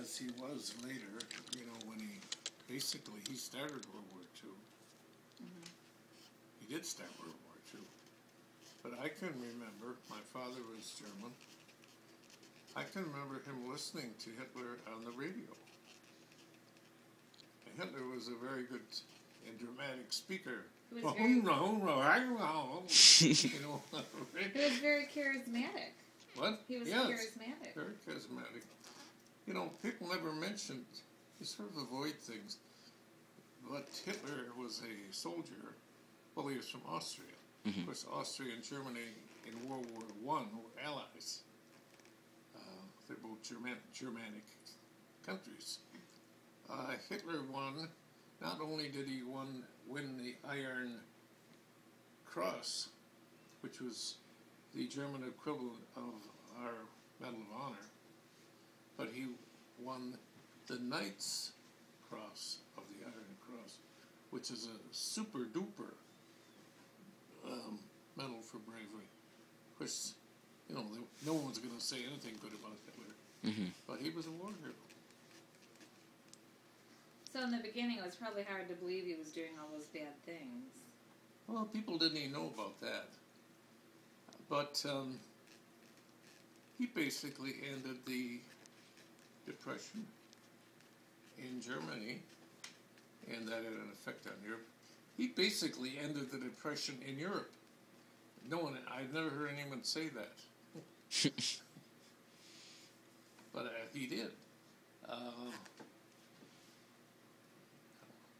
as he was later, you know, when he started World War II. Mm-hmm. He did start World War II. But I can remember, my father was German, I can remember him listening to Hitler on the radio. And Hitler was a very good and dramatic speaker. He was very, you know, he was very charismatic. What? He was yes, charismatic. Very charismatic. You know, people never mentioned, you sort of avoid things, but Hitler was a soldier. Well, he was from Austria. Mm-hmm. Of course, Austria and Germany in World War I were allies. They're both Germanic countries. Hitler won. Not only did he win the Iron Cross, which was the German equivalent of our Medal of Honor, but he won the Knight's Cross of the Iron Cross, which is a super duper medal for bravery. Of course, you know, no one's going to say anything good about Hitler, Mm-hmm. but he was a war hero. So in the beginning, it was probably hard to believe he was doing all those bad things. Well, people didn't even know about that. But he basically ended the Depression in Germany, and that had an effect on Europe. He basically ended the Depression in Europe. I've never heard anyone say that. But he did.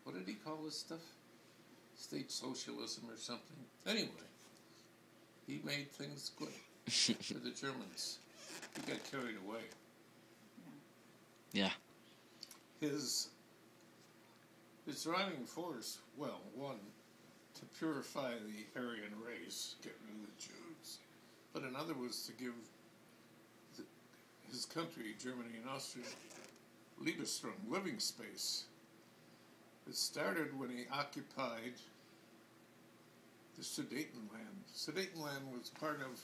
What did he call this stuff? State socialism or something. Anyway, he made things good for the Germans. He got carried away. Yeah. His driving force, well, one, to purify the Aryan race, get rid of the Jews, but another was to give his country, Germany and Austria, Lebensraum, living space. It started when he occupied the Sudetenland. Sudetenland was part of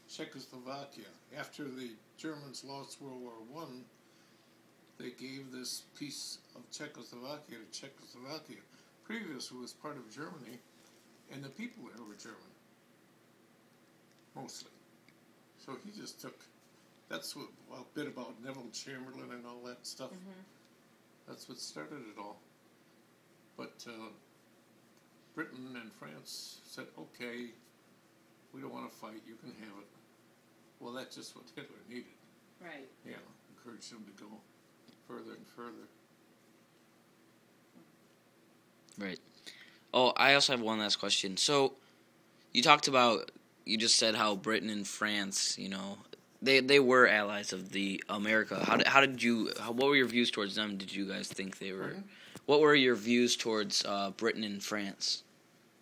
Czechoslovakia. After the Germans lost World War I, they gave this piece of Czechoslovakia to Czechoslovakia. Previously, it was part of Germany, and the people there were German, mostly. So he just took, that's what, a bit about Neville Chamberlain and all that stuff. Mm-hmm. That's what started it all. But Britain and France said, okay, we don't want to fight, you can have it. Well, that's just what Hitler needed. Right. Yeah, encouraged him to go further and further. Right. Oh, I also have one last question. So, you just said how Britain and France, you know, they were allies of the America. What were your views towards them? Did you guys think they were? Pardon? What were your views towards Britain and France?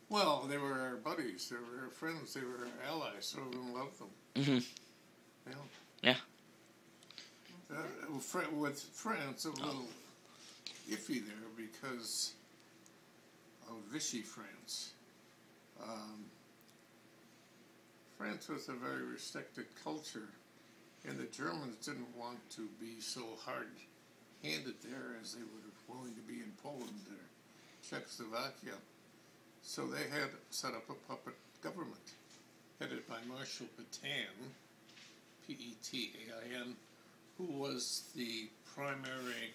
Well, they were our buddies, they were our friends, they were our allies, so everyone loved them. Mm-hmm. Yeah. Yeah. With France, a little iffy there because of Vichy France. France was a very restricted culture, and the Germans didn't want to be so hard-handed there as they would have willing to be in Poland or Czechoslovakia. So they had set up a puppet government headed by Marshal Pétain, P-E-T-A-I-N, who was the primary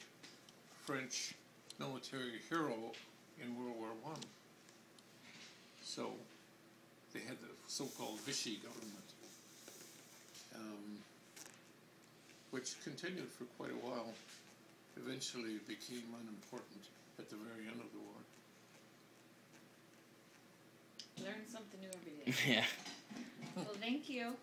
French military hero in World War I. So they had the so-called Vichy government, which continued for quite a while. Eventually it became unimportant at the very end of the war. Learn something new every day. Yeah. Well, thank you.